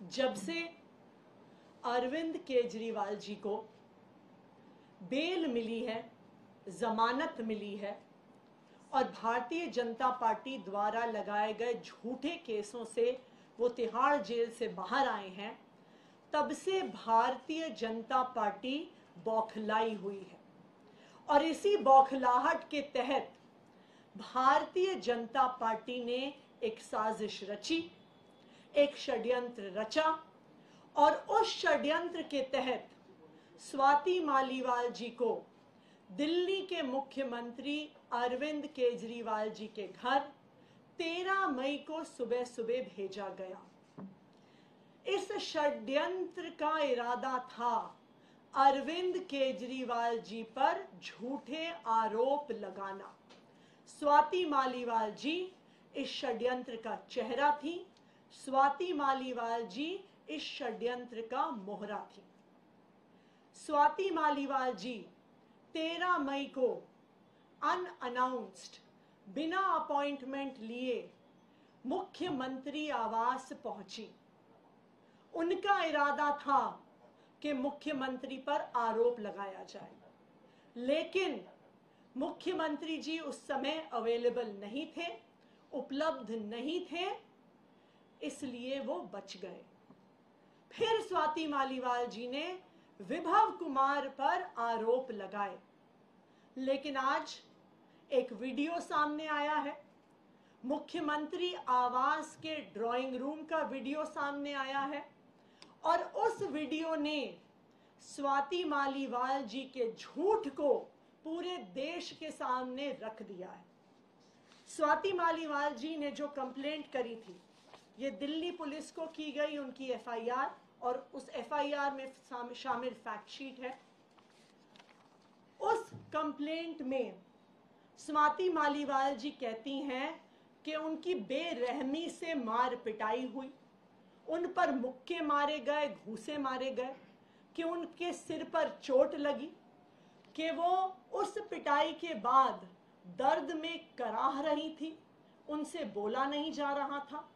जब से अरविंद केजरीवाल जी को बेल मिली है, जमानत मिली है और भारतीय जनता पार्टी द्वारा लगाए गए झूठे केसों से वो तिहाड़ जेल से बाहर आए हैं, तब से भारतीय जनता पार्टी बौखलाई हुई है। और इसी बौखलाहट के तहत भारतीय जनता पार्टी ने एक साजिश रची, एक षड्यंत्र रचा और उस षड्यंत्र के तहत स्वाति मालीवाल जी को दिल्ली के मुख्यमंत्री अरविंद केजरीवाल जी के घर 13 मई को सुबह सुबह भेजा गया। इस षड्यंत्र का इरादा था अरविंद केजरीवाल जी पर झूठे आरोप लगाना। स्वाति मालीवाल जी इस षड्यंत्र का चेहरा थी, स्वाति मालीवाल जी इस षड्यंत्र का मोहरा थी। स्वाति मालीवाल जी 13 मई को अनअनाउंस्ड, बिना अपॉइंटमेंट लिए मुख्यमंत्री आवास पहुंची। उनका इरादा था कि मुख्यमंत्री पर आरोप लगाया जाए, लेकिन मुख्यमंत्री जी उस समय अवेलेबल नहीं थे, उपलब्ध नहीं थे, इसलिए वो बच गए। फिर स्वाति मालीवाल जी ने विभव कुमार पर आरोप लगाए, लेकिन आज एक वीडियो सामने आया है, मुख्यमंत्री आवास के ड्राइंग रूम का वीडियो सामने आया है और उस वीडियो ने स्वाति मालीवाल जी के झूठ को पूरे देश के सामने रख दिया है। स्वाति मालीवाल जी ने जो कंप्लेंट करी थी, ये दिल्ली पुलिस को की गई उनकी एफआईआर और उस एफआईआर में शामिल फैक्ट शीट है। उस कंप्लेंट में स्वाति मालीवाल जी कहती हैं कि उनकी बेरहमी से मार पिटाई हुई, उन पर मुक्के मारे गए, घूंसे मारे गए, कि उनके सिर पर चोट लगी, कि वो उस पिटाई के बाद दर्द में कराह रही थी, उनसे बोला नहीं जा रहा था।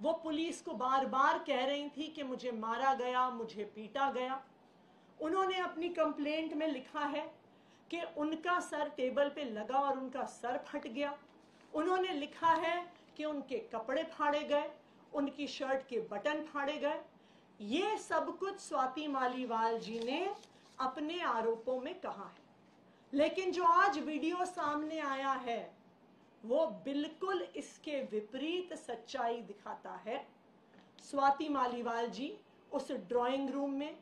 वो पुलिस को बार बार कह रही थी कि मुझे मारा गया, मुझे पीटा गया। उन्होंने अपनी कंप्लेंट में लिखा है कि उनका सर टेबल पे लगा और उनका सर फट गया। उन्होंने लिखा है कि उनके कपड़े फाड़े गए, उनकी शर्ट के बटन फाड़े गए। ये सब कुछ स्वाति मालीवाल जी ने अपने आरोपों में कहा है, लेकिन जो आज वीडियो सामने आया है वो बिल्कुल इसके विपरीत सच्चाई दिखाता है। स्वाति मालीवाल जी उस ड्राइंग रूम में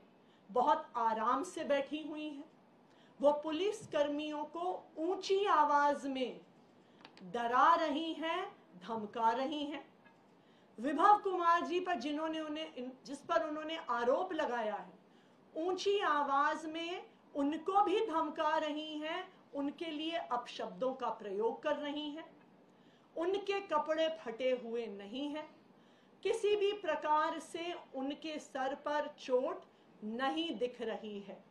बहुत आराम से बैठी हुई हैं। वो पुलिस कर्मियों को ऊंची आवाज में डरा रही हैं, धमका रही हैं। विभव कुमार जी पर जिस पर उन्होंने आरोप लगाया है, ऊंची आवाज में उनको भी धमका रही हैं, उनके लिए अपशब्दों का प्रयोग कर रही हैं। उनके कपड़े फटे हुए नहीं हैं, किसी भी प्रकार से उनके सर पर चोट नहीं दिख रही है।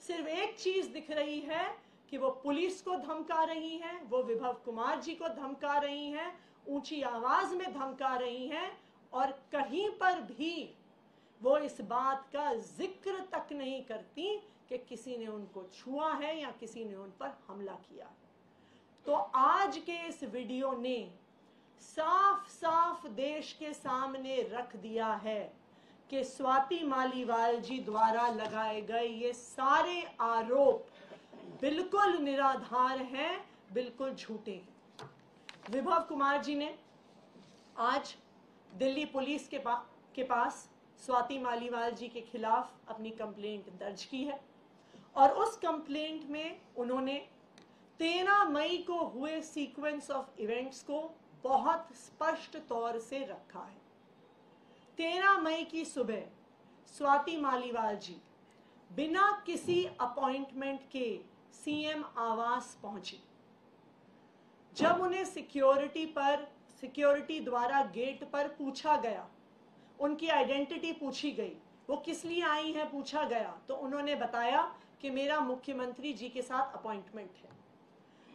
सिर्फ एक चीज दिख रही है कि वो पुलिस को धमका रही हैं, वो विभव कुमार जी को धमका रही हैं, ऊंची आवाज में धमका रही हैं और कहीं पर भी वो इस बात का जिक्र तक नहीं करती कि किसी ने उनको छुआ है या किसी ने उन पर हमला किया। तो आज के इस वीडियो ने साफ साफ देश के सामने रख दिया है कि स्वाति मालीवाल जी द्वारा लगाए गए ये सारे आरोप बिल्कुल निराधार हैं, बिल्कुल झूठे हैं। विभव कुमार जी ने आज दिल्ली पुलिस के पास स्वाति मालीवाल जी के खिलाफ अपनी कंप्लेंट दर्ज की है और उस कंप्लेंट में उन्होंने 13 मई को हुए सीक्वेंस ऑफ इवेंट्स को बहुत स्पष्ट तौर से रखा है। 13 मई की सुबह स्वाति मालीवाल जी बिना किसी अपॉइंटमेंट के सीएम आवास पहुंची। जब उन्हें सिक्योरिटी द्वारा गेट पर पूछा गया, उनकी आइडेंटिटी पूछी गई, वो किस लिए आई हैं पूछा गया, तो उन्होंने बताया कि मेरा मुख्यमंत्री जी के साथ अपॉइंटमेंट है।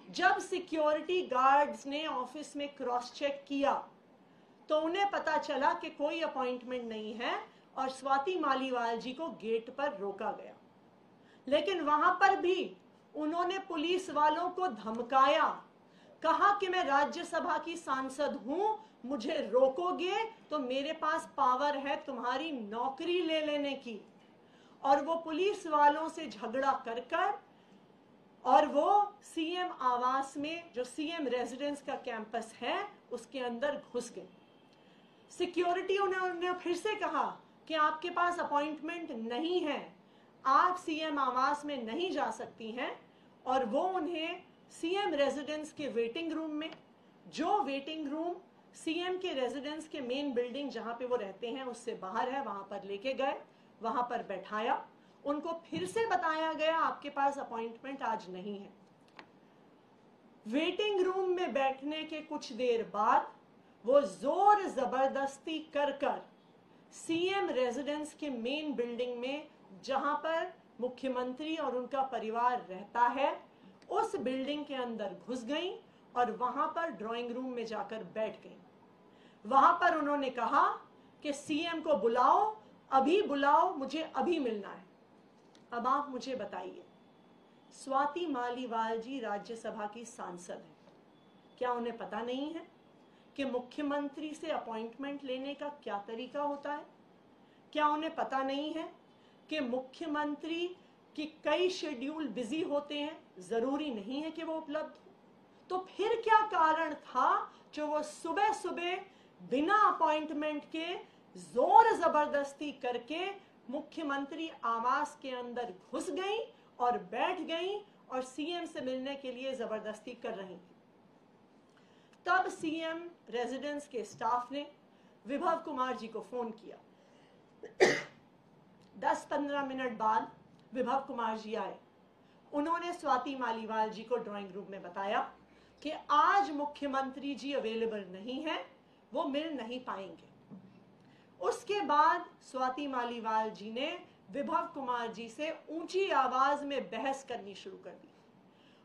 जब सिक्योरिटी गार्ड्स ने ऑफिस में क्रॉस चेक किया तो उन्हें पता चला कि कोई अपॉइंटमेंट नहीं है, और स्वाति मालीवाल जी को गेट पर रोका गया। लेकिन वहां पर भी उन्होंने पुलिस वालों को धमकाया, कहा कि मैं राज्यसभा की सांसद हूं, मुझे रोकोगे तो मेरे पास पावर है तुम्हारी नौकरी ले लेने की। और वो पुलिस वालों से झगड़ा कर कर और वो सीएम आवास में, जो सीएम रेजिडेंस का कैंपस है, उसके अंदर घुस गए। सिक्योरिटी उन्होंने फिर से कहा कि आपके पास अपॉइंटमेंट नहीं है, आप सीएम आवास में नहीं जा सकती हैं। और वो उन्हें सीएम रेजिडेंस के वेटिंग रूम में, जो वेटिंग रूम सीएम के रेजिडेंस के मेन बिल्डिंग जहां पे वो रहते हैं उससे बाहर है, वहां पर लेके गए, वहां पर बैठाया। उनको फिर से बताया गया आपके पास अपॉइंटमेंट आज नहीं है। वेटिंग रूम में बैठने के कुछ देर बाद वो जोर जबरदस्ती कर कर सीएम रेजिडेंस के मेन बिल्डिंग में, जहां पर मुख्यमंत्री और उनका परिवार रहता है, उस बिल्डिंग के अंदर घुस गई और वहां पर ड्राइंग रूम में जाकर बैठ गई। वहां पर उन्होंने कहा कि सीएम को बुलाओ, अभी बुलाओ, मुझे अभी मिलना है। अब आप मुझे बताइए, स्वाति मालीवाल जी राज्यसभा की सांसद हैं, क्या उन्हें पता नहीं है कि मुख्यमंत्री से अपॉइंटमेंट लेने का क्या तरीका होता है? क्या उन्हें पता नहीं है कि मुख्यमंत्री की कई शेड्यूल बिजी होते हैं, जरूरी नहीं है कि वो उपलब्ध हो? तो फिर क्या कारण था जो वो सुबह सुबह बिना अपॉइंटमेंट के जोर जबरदस्ती करके मुख्यमंत्री आवास के अंदर घुस गई और बैठ गई और सीएम से मिलने के लिए जबरदस्ती कर रही थी? तब सीएम रेजिडेंस के स्टाफ ने विभव कुमार जी को फोन किया। 10-15 मिनट बाद विभव कुमार जी आए। उन्होंने स्वाति मालीवाल जी को ड्राइंग रूम में बताया कि आज मुख्यमंत्री जी अवेलेबल नहीं है, वो मिल नहीं पाएंगे। उसके बाद स्वाति मालीवाल जी ने विभव कुमार जी से ऊंची आवाज में बहस करनी शुरू कर दी।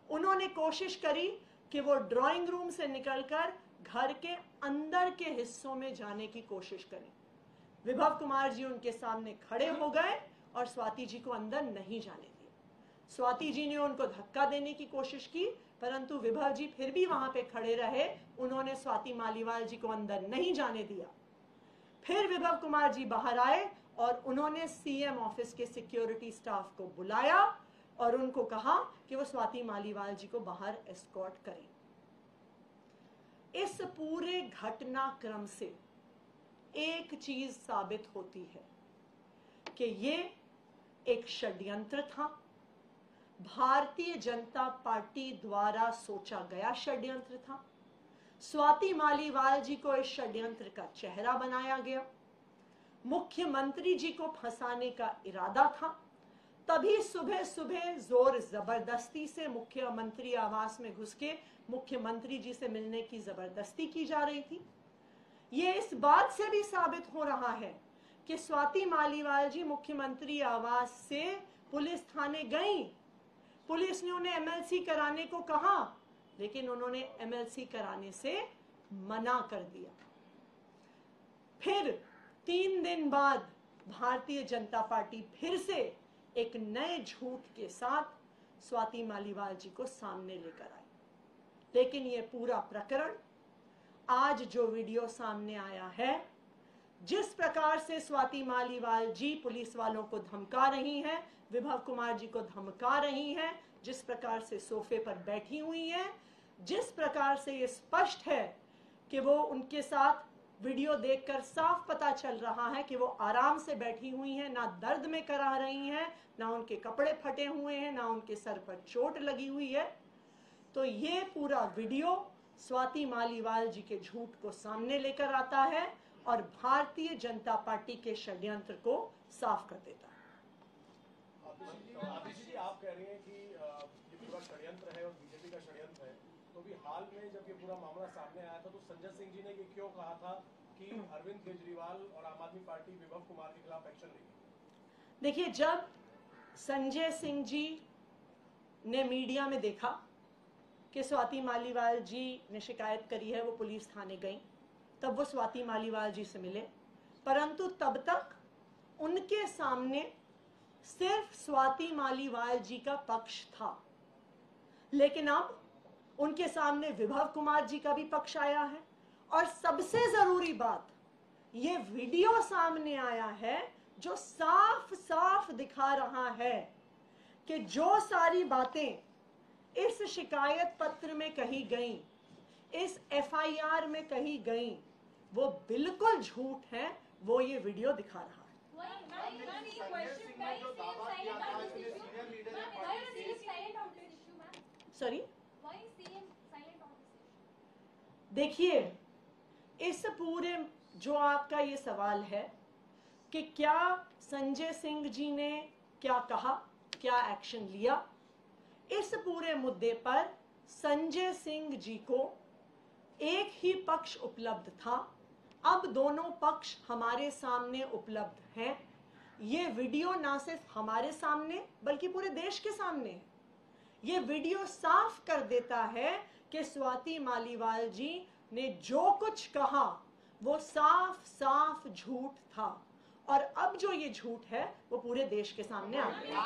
उन्होंने कोशिश करी कि वो ड्राइंग रूम से निकलकर घर के अंदर के हिस्सों में जाने की कोशिश करें। विभव कुमार जी उनके सामने खड़े हो गए और स्वाति जी को अंदर नहीं जाने दिया। स्वाति जी ने उनको धक्का देने की कोशिश की, परंतु विभव जी फिर भी वहां पे खड़े रहे। उन्होंने स्वाति मालीवाल जी को अंदर नहीं जाने दिया। फिर विभव कुमार जी बाहर आए और उन्होंने सीएम ऑफिस के सिक्योरिटी स्टाफ को बुलाया और उनको कहा कि वो स्वाति मालीवाल जी को बाहर एस्कॉर्ट करें। इस पूरे घटनाक्रम से एक चीज साबित होती है कि ये एक षड्यंत्र था, भारतीय जनता पार्टी द्वारा सोचा गया षड्यंत्र था। स्वाति मालीवाल जी को इस षड्यंत्र का चेहरा बनाया गया। मुख्यमंत्री जी को फंसाने का इरादा था। तभी सुबह सुबह जोर जबरदस्ती से मुख्यमंत्री आवास में घुस के मुख्यमंत्री जी से मिलने की जबरदस्ती की जा रही थी। ये इस बात से भी साबित हो रहा है कि स्वाति मालीवाल जी मुख्यमंत्री आवास से पुलिस थाने गई। पुलिस ने उन्हें एमएलसी कराने को कहा, लेकिन उन्होंने एमएलसी कराने से मना कर दिया। फिर 3 दिन बाद भारतीय जनता पार्टी फिर से एक नए झूठ के साथ स्वाति मालीवाल जी को सामने लेकर आई। लेकिन यह पूरा प्रकरण, आज जो वीडियो सामने आया है, जिस प्रकार से स्वाति मालीवाल जी पुलिस वालों को धमका रही हैं, विभव कुमार जी को धमका रही हैं, जिस प्रकार से सोफे पर बैठी हुई हैं, जिस प्रकार से ये स्पष्ट है कि वो उनके साथ वीडियो देखकर साफ पता चल रहा है कि वो आराम से बैठी हुई हैं, ना दर्द में करा रही हैं, ना उनके कपड़े फटे हुए हैं, ना उनके सर पर चोट लगी हुई है। तो ये पूरा वीडियो स्वाति मालीवाल जी के झूठ को सामने लेकर आता है और भारतीय जनता पार्टी के षड्यंत्र को साफ कर देता है। आतिशी जी, आप कह रही हैं कि ये पूरा षड्यंत्र है और बीजेपी का षड्यंत्र है, तो भी हाल में जब ये पूरा मामला सामने आया था तो संजय सिंह जी ने ये क्यों कहा था कि अरविंद केजरीवाल और आम आदमी पार्टी विभव कुमार के खिलाफ एक्शन लेगी? देखिए, जब संजय सिंह जी ने मीडिया में देखा कि स्वाति मालीवाल जी ने शिकायत करी है, वो पुलिस थाने गई, तब वो स्वाति मालीवाल जी से मिले। परंतु तब तक उनके सामने सिर्फ स्वाति मालीवाल जी का पक्ष था, लेकिन अब उनके सामने विभव कुमार जी का भी पक्ष आया है। और सबसे जरूरी बात, ये वीडियो सामने आया है जो साफ साफ दिखा रहा है कि जो सारी बातें इस शिकायत पत्र में कही गई, इस एफआईआर में कही गई, वो बिल्कुल झूठ है। वो ये वीडियो दिखा रहा है। सॉरी, देखिए, इस पूरे जो आपका ये सवाल है कि क्या संजय सिंह जी ने क्या कहा, क्या एक्शन लिया, इस पूरे मुद्दे पर संजय सिंह जी को एक ही पक्ष उपलब्ध था। अब दोनों पक्ष हमारे सामने उपलब्ध हैं। ये वीडियो ना सिर्फ हमारे सामने बल्कि पूरे देश के सामने है। ये वीडियो साफ कर देता है कि स्वाति मालीवाल जी ने जो कुछ कहा वो साफ साफ झूठ था। और अब जो ये झूठ है वो पूरे देश के सामने आ गया।